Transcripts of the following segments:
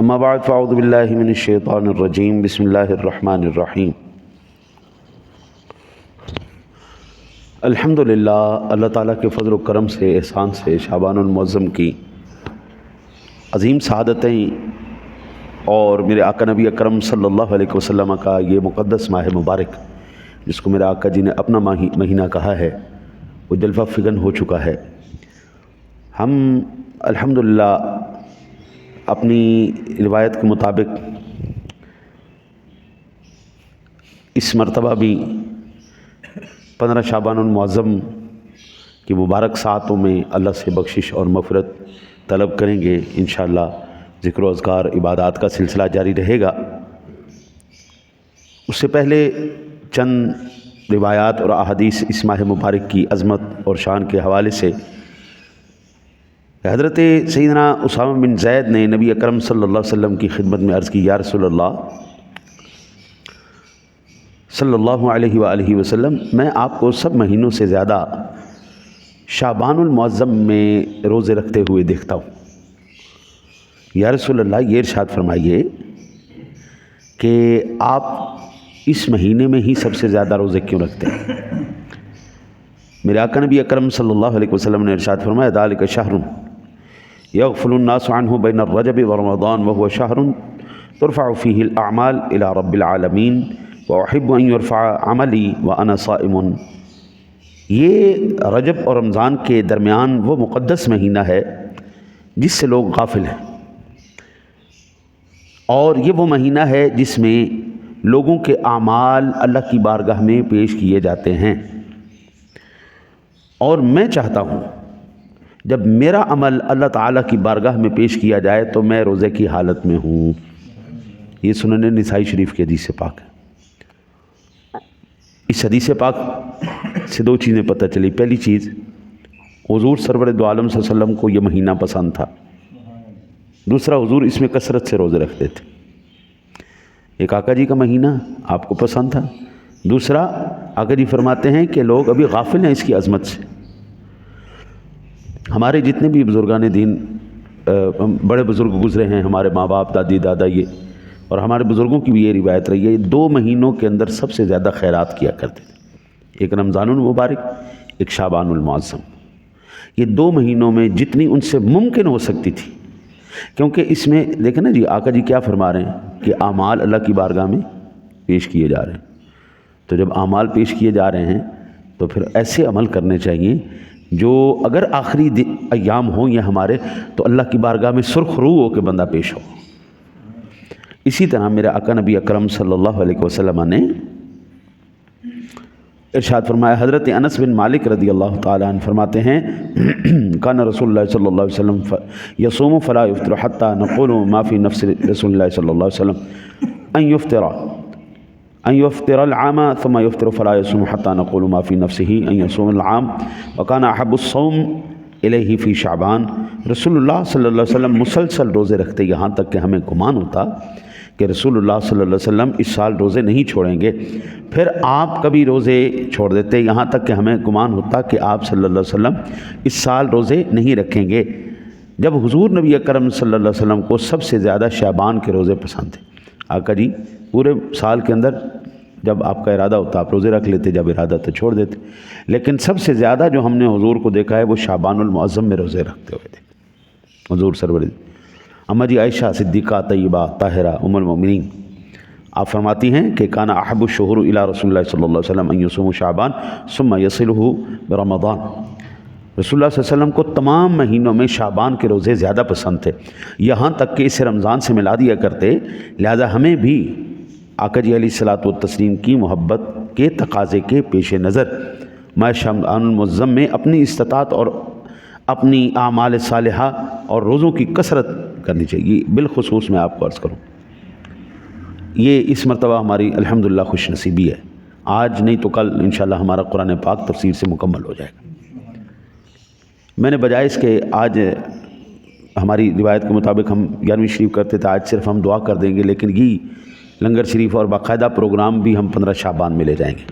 اما بعد فاعوذ باللہ من الشیطان الرجیم بسم اللہ الرحمن الرحیم۔ الحمدللہ، اللہ تعالیٰ کے فضل و کرم سے، احسان سے شعبان المعظم کی عظیم سعادتیں اور میرے آقا نبی اکرم صلی اللہ علیہ وسلم کا یہ مقدس ماہ مبارک جس کو میرے آقا جی نے اپنا مہینہ کہا ہے، وہ جلوہ فگن ہو چکا ہے۔ ہم الحمدللہ اپنی روایت کے مطابق اس مرتبہ بھی 15 شعبان المعظم کی مبارک ساعتوں میں اللہ سے بخشش اور مغفرت طلب کریں گے۔ انشاءاللہ ذکر و اذکار عبادات کا سلسلہ جاری رہے گا۔ اس سے پہلے چند روایات اور احادیث اس ماہ مبارک کی عظمت اور شان کے حوالے سے۔ حضرت سیدنا اسامہ بن زید نے نبی اکرم صلی اللہ علیہ وسلم کی خدمت میں عرض کی، یا رسول اللہ صلی اللہ علیہ وآلہ وسلم، میں آپ کو سب مہینوں سے زیادہ شعبان المعظم میں روزے رکھتے ہوئے دیکھتا ہوں۔ یا رسول اللہ، یہ ارشاد فرمائیے کہ آپ اس مہینے میں ہی سب سے زیادہ روزے کیوں رکھتے ہیں؟ میرے آقا نبی اکرم صلی اللہ علیہ وسلم نے ارشاد فرمایا، ذالک شہر یغفل الناس عنہ بین الرجب ورمضان وهو شہر ترفع فیہ الاعمال الی رب العالمین واحب ان یرفع عملی وانا صائم۔ یہ رجب اور رمضان کے درمیان وہ مقدس مہینہ ہے جس سے لوگ غافل ہیں، اور یہ وہ مہینہ ہے جس میں لوگوں کے اعمال اللہ کی بارگاہ میں پیش کیے جاتے ہیں، اور میں چاہتا ہوں جب میرا عمل اللہ تعالیٰ کی بارگاہ میں پیش کیا جائے تو میں روزے کی حالت میں ہوں۔ یہ سنن نسائی شریف کی حدیث پاک ہے۔ اس حدیث پاک سے دو چیزیں پتہ چلی۔ پہلی چیز، حضور سرور دو عالم صلی اللہ علیہ وسلم کو یہ مہینہ پسند تھا۔ دوسرا، حضور اس میں کثرت سے روزے رکھتے تھے۔ ایک آقا جی کا مہینہ آپ کو پسند تھا، دوسرا آقا جی فرماتے ہیں کہ لوگ ابھی غافل ہیں اس کی عظمت سے۔ ہمارے جتنے بھی بزرگان دین بڑے بزرگ گزرے ہیں، ہمارے ماں باپ، دادی دادا، یہ اور ہمارے بزرگوں کی بھی یہ روایت رہی ہے، 2 مہینوں کے اندر سب سے زیادہ خیرات کیا کرتے تھے، ایک رمضان المبارک، ایک شعبان المعظم۔ یہ 2 مہینوں میں جتنی ان سے ممکن ہو سکتی تھی، کیونکہ اس میں دیکھیں نا جی، آقا جی کیا فرما رہے ہیں کہ اعمال اللہ کی بارگاہ میں پیش کیے جا رہے ہیں۔ تو جب اعمال پیش کیے جا رہے ہیں تو پھر ایسے عمل کرنے چاہیے جو اگر آخری ایام ہوں یا ہمارے، تو اللہ کی بارگاہ میں سرخ روح ہو کے بندہ پیش ہو۔ اسی طرح میرے آقا نبی اکرم صلی اللہ علیہ وسلم نے ارشاد فرمایا، حضرت انس بن مالک رضی اللہ تعالیٰ عنہ فرماتے ہیں، کان رسول اللہ صلی اللہ علیہ وسلم یصوم فلا یفطر حتی نقول ما فی نفس رسول اللہ صلی اللہ علیہ وسلم ان یفطر العام ثم یفطر فلا یصوم حتی نقول ما فی نفسہ ان یصوم العام وکان احب الصوم الیہ فی شعبان۔ رسول اللہ صلی اللہ علیہ وسلم مسلسل روزے رکھتے، یہاں تک کہ ہمیں گمان ہوتا کہ رسول اللہ صلی اللہ علیہ وسلم اس سال روزے نہیں چھوڑیں گے۔ پھر آپ کبھی روزے چھوڑ دیتے، یہاں تک کہ ہمیں گمان ہوتا کہ آپ صلی اللہ علیہ وسلم اس سال روزے نہیں رکھیں گے۔ جب حضور نبی اکرم صلی اللہ علیہ وسلم کو سب سے زیادہ شعبان کے روزے پسند تھے، آقا جی پورے سال کے اندر جب آپ کا ارادہ ہوتا آپ روزے رکھ لیتے، جب ارادہ تو چھوڑ دیتے، لیکن سب سے زیادہ جو ہم نے حضور کو دیکھا ہے وہ شعبان المعظم میں روزے رکھتے ہوئے تھے حضور سرور۔ اما جی عائشہ صدیقہ طیبہ طاہرہ ام المؤمنین آپ فرماتی ہیں کہ کانا احب الشہور الی رسول اللہ صلی اللہ علیہ وسلم ان یصوم شعبان ثم یصلہ برمضان۔ رسول اللہ صلی اللہ علیہ وسلم کو تمام مہینوں میں شعبان کے روزے زیادہ پسند تھے، یہاں تک کہ اسے رمضان سے ملا دیا کرتے۔ لہذا ہمیں بھی آقا جی علیہ الصلوۃ والتسلیم کی محبت کے تقاضے کے پیش نظر ماہ شعبان المعظم میں اپنی استطاعت اور اپنی اعمال صالحہ اور روزوں کی کثرت کرنی چاہیے۔ بالخصوص میں آپ کو عرض کروں، یہ اس مرتبہ ہماری الحمدللہ خوش نصیبی ہے، آج نہیں تو کل انشاءاللہ ہمارا قرآن پاک تفسیر سے مکمل ہو جائے گا۔ میں نے بجائے اس کے آج ہماری روایت کے مطابق ہم 11ویں شریف کرتے تھے، آج صرف ہم دعا کر دیں گے، لیکن یہ لنگر شریف اور باقاعدہ پروگرام بھی ہم 15 شعبان میں لے جائیں گے،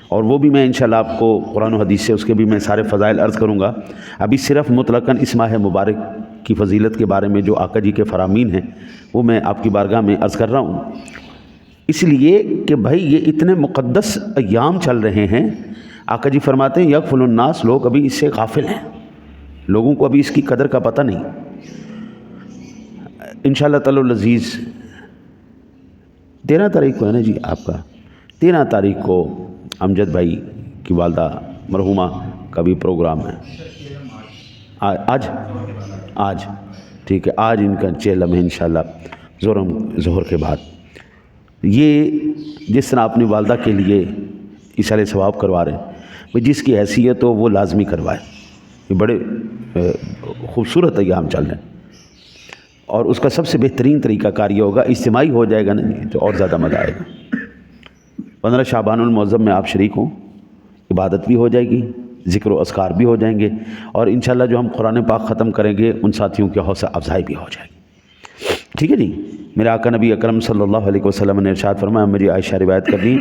اور وہ بھی میں انشاءاللہ آپ کو قرآن و حدیث سے اس کے بھی میں سارے فضائل عرض کروں گا۔ ابھی صرف مطلقاً اس ماہ مبارک کی فضیلت کے بارے میں جو آقا جی کے فرامین ہیں وہ میں آپ کی بارگاہ میں عرض کر رہا ہوں، اس لیے کہ بھائی یہ اتنے مقدس ایام چل رہے ہیں۔ آقا جی فرماتے ہیں یغفل الناس، لوگ ابھی اس سے غافل ہیں، لوگوں کو ابھی اس کی قدر کا پتہ نہیں۔ انشاءاللہ تعالی العزیز 13 تاریخ کو ہے نا جی آپ کا، 13 تاریخ کو امجد بھائی کی والدہ مرحومہ کا بھی پروگرام ہے۔ آج ٹھیک ہے، آج ان کا چہلم ہے انشاءاللہ ظہر کے بعد۔ یہ جس طرح اپنی والدہ کے لیے ایصال ثواب کروا رہے ہیں، جس کی حیثیت ہو وہ لازمی کروائے۔ یہ بڑے خوبصورت ایام چل رہے ہیں، اور اس کا سب سے بہترین طریقہ کار یہ ہوگا، اجتماعی ہو جائے گا نا تو اور زیادہ مزہ آئے گا۔ 15 شعبان المعظم میں آپ شریک ہوں، عبادت بھی ہو جائے گی، ذکر و اذکار بھی ہو جائیں گے، اور انشاءاللہ جو ہم قرآن پاک ختم کریں گے ان ساتھیوں کی حوصلہ افزائی بھی ہو جائے گی۔ ٹھیک ہے جی۔ میرے آقا نبی اکرم صلی اللہ علیہ وسلم نے ارشاد فرمایا، میری عائشہ روایت کر دی،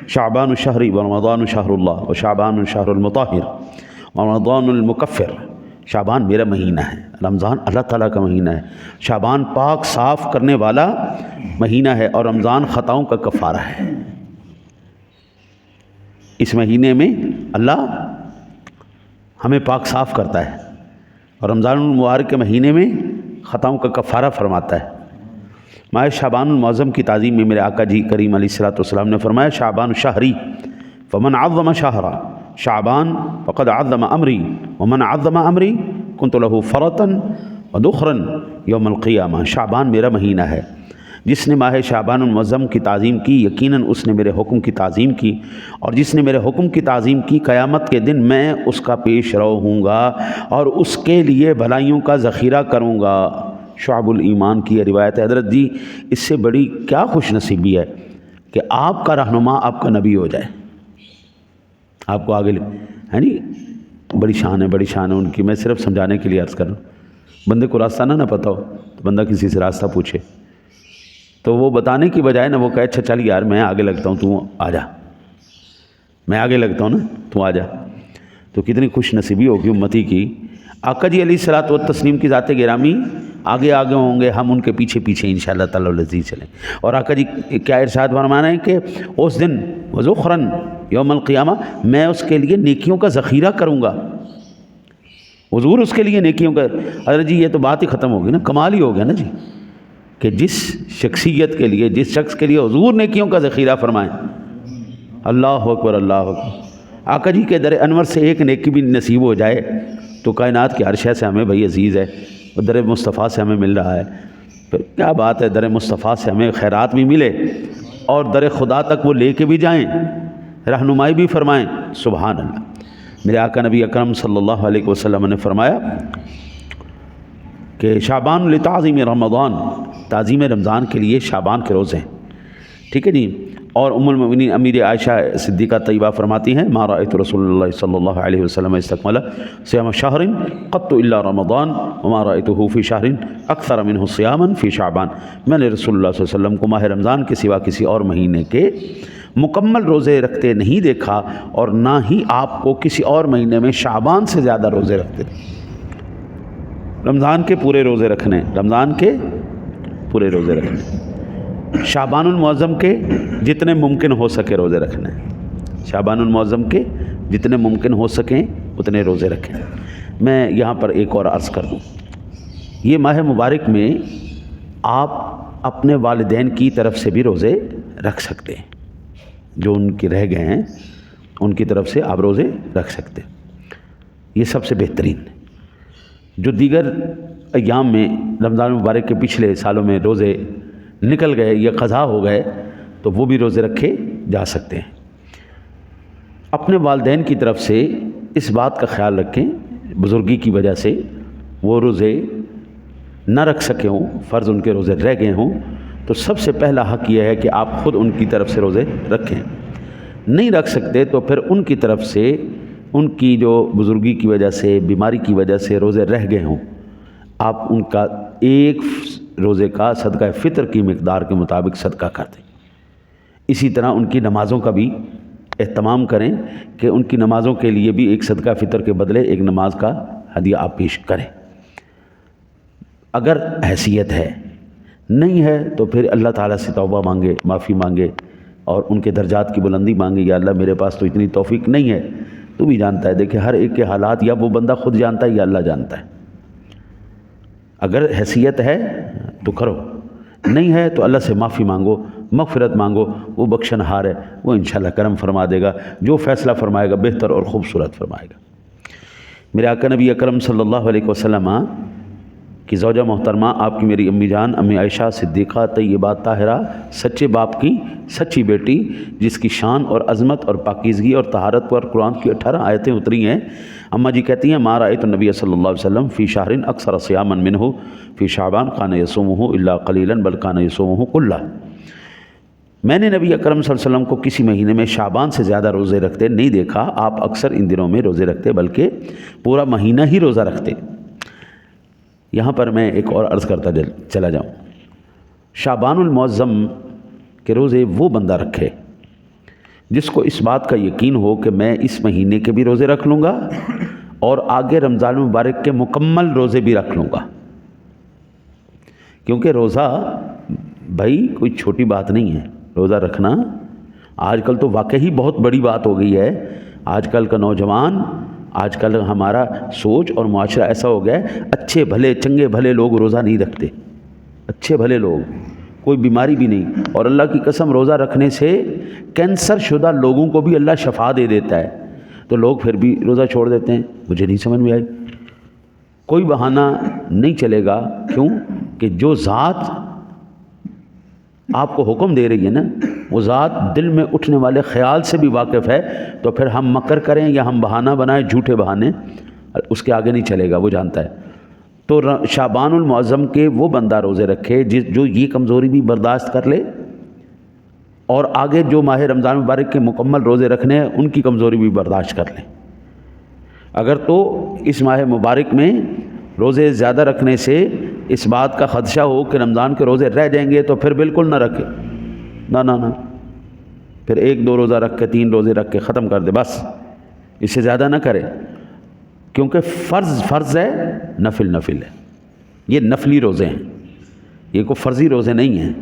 شعبان الشہر و رمضان شہر اللہ و شعبان الشہر المطہر و رمضان المکفر۔ شعبان میرا مہینہ ہے، رمضان اللہ تعالیٰ کا مہینہ ہے، شعبان پاک صاف کرنے والا مہینہ ہے، اور رمضان خطاؤں کا کفارہ ہے۔ اس مہینے میں اللہ ہمیں پاک صاف کرتا ہے، اور رمضان المبارک کے مہینے میں خطاؤں کا کفارہ فرماتا ہے۔ ماہ شعبان المعظم کی تعظیم میں میرے آقا جی کریم علیہ الصلوۃ والسلام نے فرمایا، شعبان شہری فمن عظم شہرا شعبان فقد عظم امری ومن عظم امری کنت له فرطا ودخرا یوم القیامہ۔ شعبان میرا مہینہ ہے، جس نے ماہ شعبان المعظم کی تعظیم کی یقیناً اس نے میرے حکم کی تعظیم کی، اور جس نے میرے حکم کی تعظیم کی قیامت کے دن میں اس کا پیش رو ہوں گا اور اس کے لیے بھلائیوں کا ذخیرہ کروں گا۔ شعب الایمان کی یہ روایت ہے۔ حضرت جی اس سے بڑی کیا خوش نصیبی ہے کہ آپ کا رہنما آپ کا نبی ہو جائے، آپ کو آگے ہے نہیں، بڑی شان ہے، بڑی شان ہے ان کی۔ میں صرف سمجھانے کے لیے عرض کر رہا ہوں، بندے کو راستہ نہ پتہ ہو تو بندہ کسی سے راستہ پوچھے تو وہ بتانے کی بجائے نا وہ کہے اچھا چل یار میں آگے لگتا ہوں تو آ جا، میں آگے لگتا ہوں نا تو آ جا، تو کتنی خوش نصیبی ہوگی امتی کی۔ آقا جی علیہ الصلوۃ والتسلیم کی ذات گرامی آگے آگے ہوں گے، ہم ان کے پیچھے پیچھے انشاءاللہ تعالی العزیز چلیں۔ اور آقا جی کیا ارشاد فرمانا ہے کہ اس دن وذخرن یوم القیامہ، میں اس کے لیے نیکیوں کا ذخیرہ کروں گا۔ حضور اس کے لیے نیکیوں کا، حضرت جی یہ تو بات ہی ختم ہوگی نا، کمال ہی ہو گیا نا جی، کہ جس شخصیت کے لیے، جس شخص کے لیے حضور نیکیوں کا ذخیرہ فرمائیں۔ اللہ اکبر، اللہ اکبر۔ آقا جی کے در انور سے ایک نیکی بھی نصیب ہو جائے تو کائنات کے ہر شے سے ہمیں بھائی عزیز ہے، اور در مصطفیٰ سے ہمیں مل رہا ہے، پھر کیا بات ہے، در مصطفیٰ سے ہمیں خیرات بھی ملے اور در خدا تک وہ لے کے بھی جائیں، رہنمائی بھی فرمائیں۔ سبحان اللہ۔ میرے آقا نبی اکرم صلی اللہ علیہ وسلم نے فرمایا کہ شعبان لتعظیم رمضان، تعظیم رمضان کے لیے شعبان کے روزے ہیں۔ ٹھیک ہے جی۔ اور ام المؤمنین امیر عائشہ صدیقہ طیبہ فرماتی ہیں، ما رأیت رسول اللہ صلی اللہ علیہ وسلم استکمل صیام شہر قط الا رمضان وما رأیتہ فی شہر اکثر منہ صیاما فی شعبان۔ میں نے رسول اللہ صلی اللہ علیہ وسلم کو ماہ رمضان کے سوا کسی اور مہینے کے مکمل روزے رکھتے نہیں دیکھا، اور نہ ہی آپ کو کسی اور مہینے میں شعبان سے زیادہ روزے رکھتے تھے۔ رمضان کے پورے روزے رکھنے، رمضان کے پورے روزے رکھنے، شعبان المعظم کے جتنے ممکن ہو سکے روزے رکھنے، شعبان المعظم کے جتنے ممکن ہو سکیں اتنے روزے رکھیں۔ میں یہاں پر ایک اور عرض کر دوں، یہ ماہ مبارک میں آپ اپنے والدین کی طرف سے بھی روزے رکھ سکتے ہیں، جو ان کے رہ گئے ہیں ان کی طرف سے آپ روزے رکھ سکتے ہیں، یہ سب سے بہترین۔ جو دیگر ایام میں رمضان مبارک کے پچھلے سالوں میں روزے نکل گئے یا قضا ہو گئے تو وہ بھی روزے رکھے جا سکتے ہیں۔ اپنے والدین کی طرف سے اس بات کا خیال رکھیں، بزرگی کی وجہ سے وہ روزے نہ رکھ سکے ہوں، فرض ان کے روزے رہ گئے ہوں، تو سب سے پہلا حق یہ ہے کہ آپ خود ان کی طرف سے روزے رکھیں۔ نہیں رکھ سکتے تو پھر ان کی طرف سے، ان کی جو بزرگی کی وجہ سے، بیماری کی وجہ سے روزے رہ گئے ہوں، آپ ان کا ایک روزے کا صدقہ فطر کی مقدار کے مطابق صدقہ کر دیں۔ اسی طرح ان کی نمازوں کا بھی اہتمام کریں کہ ان کی نمازوں کے لیے بھی ایک صدقہ فطر کے بدلے ایک نماز کا ہدیہ آپ پیش کریں۔ اگر حیثیت ہے، نہیں ہے تو پھر اللہ تعالیٰ سے توبہ مانگے، معافی مانگے اور ان کے درجات کی بلندی مانگے، یا اللہ میرے پاس تو اتنی توفیق نہیں ہے، تو بھی جانتا ہے۔ دیکھیں ہر ایک کے حالات یا وہ بندہ خود جانتا ہے یا اللہ جانتا ہے۔ اگر حیثیت ہے تو کرو، نہیں ہے تو اللہ سے معافی مانگو، مغفرت مانگو، وہ بخشن ہار ہے، وہ انشاءاللہ کرم فرما دے گا، جو فیصلہ فرمائے گا بہتر اور خوبصورت فرمائے گا۔ میرے آقا نبی اکرم صلی اللہ علیہ وسلم کی زوجہ محترمہ، آپ کی میری امی جان امی عائشہ صدیقہ طیبہ طاہرہ، سچے باپ کی سچی بیٹی، جس کی شان اور عظمت اور پاکیزگی اور طہارت پر قرآن کی 18 آیتیں اتری ہیں۔ اماں جی کہتی ہیں ما رأیت النبی صلی اللہ علیہ وسلم فی شہر اکثر صیاما منہ فی شعبان کان یصومہ الا قلیلا بل کان یصومہ کلہ۔ میں نے نبی اکرم صلی اللہ علیہ وسلم کو کسی مہینے میں شعبان سے زیادہ روزے رکھتے نہیں دیکھا، آپ اکثر ان دنوں میں روزے رکھتے بلکہ پورا مہینہ ہی روزہ رکھتے۔ یہاں پر میں ایک اور عرض کرتا چلا جاؤں، شعبان المعظم کے روزے وہ بندہ رکھے جس کو اس بات کا یقین ہو کہ میں اس مہینے کے بھی روزے رکھ لوں گا اور آگے رمضان مبارک کے مکمل روزے بھی رکھ لوں گا، کیونکہ روزہ بھائی کوئی چھوٹی بات نہیں ہے۔ روزہ رکھنا آج کل تو واقعی بہت بڑی بات ہو گئی ہے۔ آج کل کا نوجوان، آج کل ہمارا سوچ اور معاشرہ ایسا ہو گیا ہے، اچھے بھلے چنگے بھلے لوگ روزہ نہیں رکھتے، اچھے بھلے لوگ، کوئی بیماری بھی نہیں، اور اللہ کی قسم روزہ رکھنے سے کینسر شدہ لوگوں کو بھی اللہ شفا دے دیتا ہے، تو لوگ پھر بھی روزہ چھوڑ دیتے ہیں۔ مجھے نہیں سمجھ میں آئی، کوئی بہانہ نہیں چلے گا، کیوں کہ جو ذات آپ کو حکم دے رہی ہے نا، وہ ذات دل میں اٹھنے والے خیال سے بھی واقف ہے، تو پھر ہم مکر کریں یا ہم بہانہ بنائیں جھوٹے بہانے، اس کے آگے نہیں چلے گا، وہ جانتا ہے۔ تو شعبان المعظم کے وہ بندہ روزے رکھے جو یہ کمزوری بھی برداشت کر لے، اور آگے جو ماہ رمضان مبارک کے مکمل روزے رکھنے ہیں ان کی کمزوری بھی برداشت کر لیں۔ اگر تو اس ماہ مبارک میں روزے زیادہ رکھنے سے اس بات کا خدشہ ہو کہ رمضان کے روزے رہ جائیں گے تو پھر بالکل نہ رکھے، نہ پھر 1-2 روزہ رکھ کے 3 روزے رکھ کے ختم کر دے، بس اس سے زیادہ نہ کرے، کیونکہ فرض ہے، نفل ہے، یہ نفلی روزے ہیں، یہ کوئی فرضی روزے نہیں ہیں۔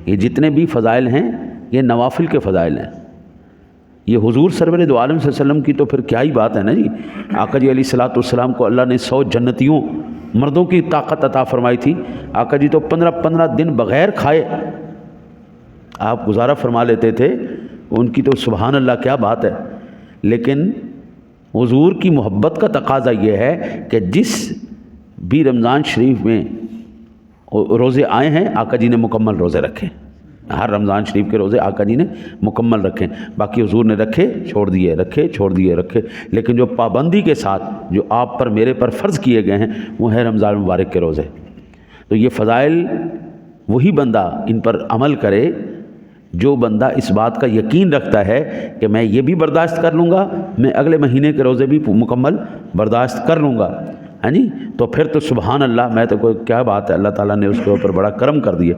یہ جتنے بھی فضائل ہیں یہ نوافل کے فضائل ہیں۔ یہ حضور سرور دو عالم صلی اللہ علیہ وسلم کی تو پھر کیا ہی بات ہے نا جی۔ آقا جی علیہ الصلوۃ والسلام کو اللہ نے 100 جنتیوں مردوں کی طاقت عطا فرمائی تھی، آقا جی تو 15 دن بغیر کھائے آپ گزارا فرما لیتے تھے، ان کی تو سبحان اللہ کیا بات ہے۔ لیکن حضور کی محبت کا تقاضا یہ ہے کہ جس بھی رمضان شریف میں روزے آئے ہیں آقا جی نے مکمل روزے رکھے، ہر رمضان شریف کے روزے آقا جی نے مکمل رکھے، باقی حضور نے رکھے چھوڑ دیے، لیکن جو پابندی کے ساتھ جو آپ پر میرے پر فرض کیے گئے ہیں وہ ہے رمضان مبارک کے روزے۔ تو یہ فضائل وہی بندہ ان پر عمل کرے جو بندہ اس بات کا یقین رکھتا ہے کہ میں یہ بھی برداشت کر لوں گا، میں اگلے مہینے کے روزے بھی مکمل برداشت کر لوں گا، ہاں جی، تو پھر تو سبحان اللہ، میں تو کوئی کیا بات ہے، اللہ تعالیٰ نے اس کے اوپر بڑا کرم کر دیا۔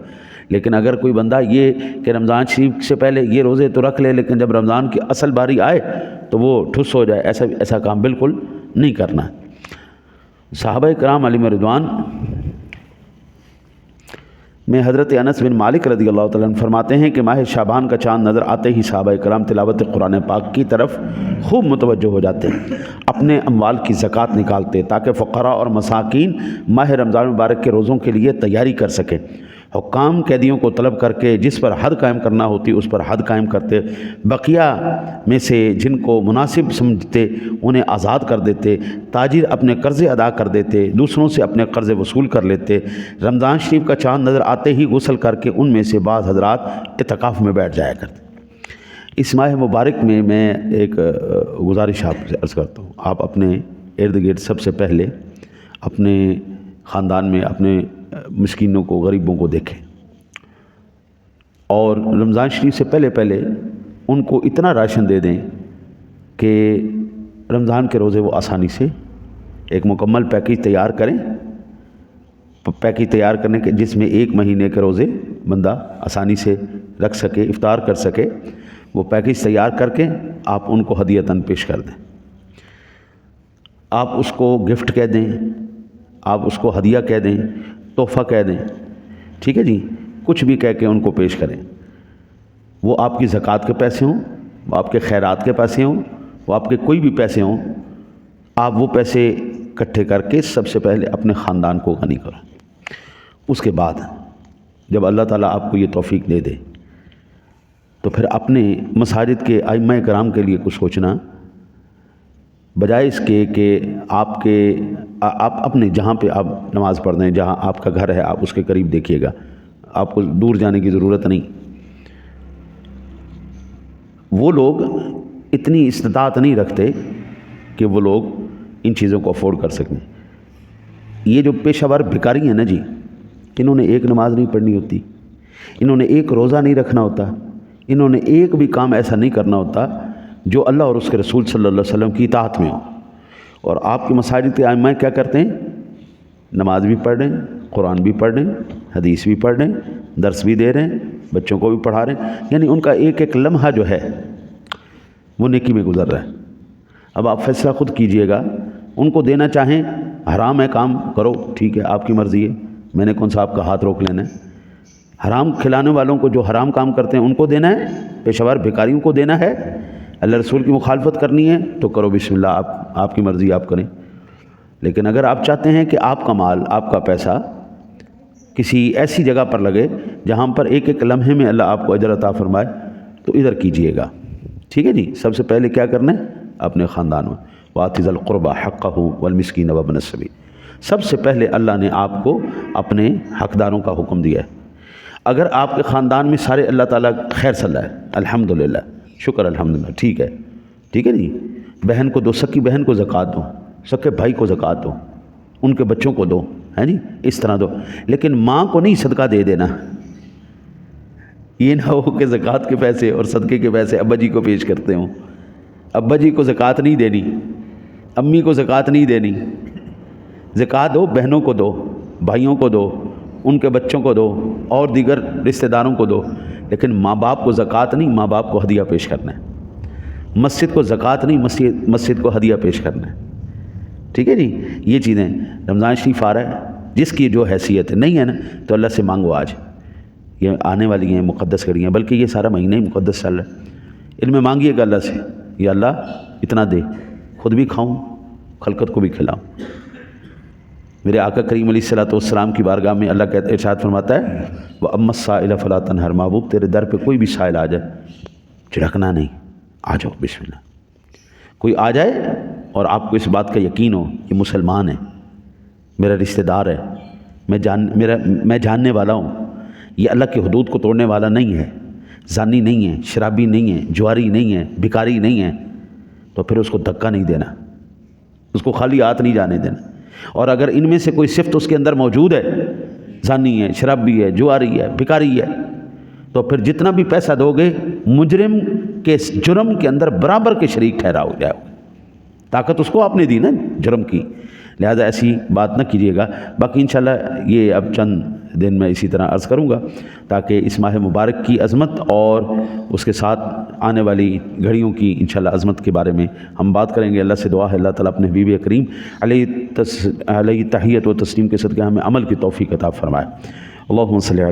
لیکن اگر کوئی بندہ یہ کہ رمضان شریف سے پہلے یہ روزے تو رکھ لے لیکن جب رمضان کی اصل باری آئے تو وہ ٹھس ہو جائے، ایسا کام بالکل نہیں کرنا۔ صحابہ کرام علیہم رضوان میں حضرت انس بن مالک رضی اللہ تعالیٰ عنہ فرماتے ہیں کہ ماہ شعبان کا چاند نظر آتے ہی صحابہ کرام تلاوت قرآن پاک کی طرف خوب متوجہ ہو جاتے ہیں، اپنے اموال کی زکوٰۃ نکالتے تاکہ فقراء اور مساکین ماہ رمضان مبارک کے روزوں کے لیے تیاری کر سکیں۔ حکام قیدیوں کو طلب کر کے جس پر حد قائم کرنا ہوتی اس پر حد قائم کرتے، بقیہ میں سے جن کو مناسب سمجھتے انہیں آزاد کر دیتے، تاجر اپنے قرضے ادا کر دیتے، دوسروں سے اپنے قرضے وصول کر لیتے۔ رمضان شریف کا چاند نظر آتے ہی غسل کر کے ان میں سے بعض حضرات اعتکاف میں بیٹھ جایا کرتے۔ اس ماہ مبارک میں ایک گزارش آپ سے عرض کرتا ہوں، آپ اپنے ارد گرد سب سے پہلے اپنے خاندان میں اپنے مسکینوں کو، غریبوں کو دیکھیں، اور رمضان شریف سے پہلے ان کو اتنا راشن دے دیں کہ رمضان کے روزے وہ آسانی سے ایک مکمل پیکیج تیار کریں، پیکیج تیار کرنے کے جس میں 1 مہینے کے روزے بندہ آسانی سے رکھ سکے، افطار کر سکے، وہ پیکیج تیار کر کے آپ ان کو ہدیتاً پیش کر دیں۔ آپ اس کو گفٹ کہہ دیں، آپ اس کو ہدیہ کہہ دیں، تحفہ کہہ دیں، ٹھیک ہے جی، کچھ بھی کہہ کے ان کو پیش کریں، وہ آپ کی زکوٰۃ کے پیسے ہوں، وہ آپ کے خیرات کے پیسے ہوں، وہ آپ کے کوئی بھی پیسے ہوں، آپ وہ پیسے اکٹھے کر کے سب سے پہلے اپنے خاندان کو غنی کریں۔ اس کے بعد جب اللہ تعالیٰ آپ کو یہ توفیق دے دے تو پھر اپنے مساجد کے ائمہ کرام کے لیے کچھ سوچنا، بجائے اس کے کہ آپ اپنے جہاں پہ آپ نماز پڑھ رہے ہیں، جہاں آپ کا گھر ہے، آپ اس کے قریب دیکھیے گا، آپ کو دور جانے کی ضرورت نہیں۔ وہ لوگ اتنی استطاعت نہیں رکھتے کہ وہ لوگ ان چیزوں کو افورڈ کر سکیں۔ یہ جو پیشہ ور بھکاری ہیں نا جی، انہوں نے ایک نماز نہیں پڑھنی ہوتی، انہوں نے ایک روزہ نہیں رکھنا ہوتا، انہوں نے ایک بھی کام ایسا نہیں کرنا ہوتا جو اللہ اور اس کے رسول صلی اللہ علیہ وسلم کی اطاعت میں ہو۔ اور آپ کے مساجد کے ائمہ کیا کرتے ہیں؟ نماز بھی پڑھ رہے ہیں، قرآن بھی پڑھ رہے ہیں، حدیث بھی پڑھ رہے ہیں، درس بھی دے رہے ہیں، بچوں کو بھی پڑھا رہے ہیں، یعنی ان کا ایک ایک لمحہ جو ہے وہ نیکی میں گزر رہا ہے۔ اب آپ فیصلہ خود کیجئے گا، ان کو دینا چاہیں، حرام ہے کام کرو، ٹھیک ہے آپ کی مرضی ہے، میں نے کون سا آپ کا ہاتھ روک لینا ہے۔ حرام کھلانے والوں کو جو حرام کام کرتے ہیں ان کو دینا ہے، پیشہ ور بھکاریوں کو دینا ہے، اللہ رسول کی مخالفت کرنی ہے تو کرو بسم اللہ، آپ کی مرضی آپ کریں۔ لیکن اگر آپ چاہتے ہیں کہ آپ کا مال، آپ کا پیسہ کسی ایسی جگہ پر لگے جہاں پر ایک ایک لمحے میں اللہ آپ کو اجر عطا فرمائے تو ادھر کیجئے گا، ٹھیک ہے جی۔ سب سے پہلے کیا کرنا ہے؟ اپنے خاندان میں وَآتِ ذِی الْقُرْبَىٰ حَقَّهُ وَالْمِسْكِينَ وَابْنَ السَّبِيلِ، سب سے پہلے اللہ نے آپ کو اپنے حقداروں کا حکم دیا ہے۔ اگر آپ کے خاندان میں سارے اللہ تعالیٰ خیر صلی اللہ ہے، الحمدللہ، شکر الحمدللہ، ٹھیک ہے جی، بہن کو دو، سکی بہن کو زکوٰۃ دو، سکے بھائی کو زکوٰۃ دو، ان کے بچوں کو دو، ہے جی، اس طرح دو، لیکن ماں کو نہیں صدقہ دے دینا۔ یہ نہ ہو کہ زکوٰۃ کے پیسے اور صدقے کے پیسے ابا جی کو پیش کرتے ہوں، ابا جی کو زکوٰۃ نہیں دینی، امی کو زکوٰۃ نہیں دینی، زکوٰۃ دو، بہنوں کو دو، بھائیوں کو دو، ان کے بچوں کو دو اور دیگر رشتہ داروں کو دو، لیکن ماں باپ کو زکوٰۃ نہیں، ماں باپ کو ہدیہ پیش کرنا ہے۔ مسجد کو زکوٰۃ نہیں، مسجد کو ہدیہ پیش کرنا ہے، ٹھیک ہے جی۔ یہ چیزیں رمضان شریف آ رہا ہے، جس کی جو حیثیت نہیں ہے نا تو اللہ سے مانگو، آج یہ آنے والی ہیں مقدس گھڑیاں ہیں، بلکہ یہ سارا مہینہ ہی مقدس چل رہا ہے، ان میں مانگیے گا اللہ سے، یا اللہ اتنا دے، خود بھی کھاؤں، خلقت کو بھی کھلاؤں۔ میرے آقا کریم علیہ الصلوۃ والسلام کی بارگاہ میں اللہ کا ارشاد فرماتا ہے وَأَمَّا السَّائِلَ فَلَا تَنْهَرْ، محبوب تیرے در پہ کوئی بھی سائل آ جائے جھڑکنا نہیں، آ جاؤ بسم اللہ۔ کوئی آ جائے اور آپ کو اس بات کا یقین ہو کہ مسلمان ہے، میرا رشتہ دار ہے، میں جاننے والا ہوں، یہ اللہ کی حدود کو توڑنے والا نہیں ہے، زانی نہیں ہے، شرابی نہیں ہے، جواری نہیں ہے، بھکاری نہیں ہے، تو پھر اس کو دھکا نہیں دینا، اس کو خالی ہاتھ نہیں جانے دینا۔ اور اگر ان میں سے کوئی صفت اس کے اندر موجود ہے، زانی ہے، شرابی ہے، جواری ہے، بھکاری ہے، تو پھر جتنا بھی پیسہ دو گے مجرم کے جرم کے اندر برابر کے شریک ٹھہرا ہو جائے، طاقت اس کو آپ نے دی نا جرم کی، لہذا ایسی بات نہ کیجیے گا۔ باقی انشاءاللہ یہ اب چند دن میں اسی طرح عرض کروں گا تاکہ اس ماہ مبارک کی عظمت اور اس کے ساتھ آنے والی گھڑیوں کی انشاءاللہ عظمت کے بارے میں ہم بات کریں گے۔ اللہ سے دعا ہے اللہ تعالیٰ اپنے حبیب کریم علیہ تحیت و تسلیم کے صدقے ہمیں عمل کی توفیق عطا فرمائے۔ اللہم صلی علی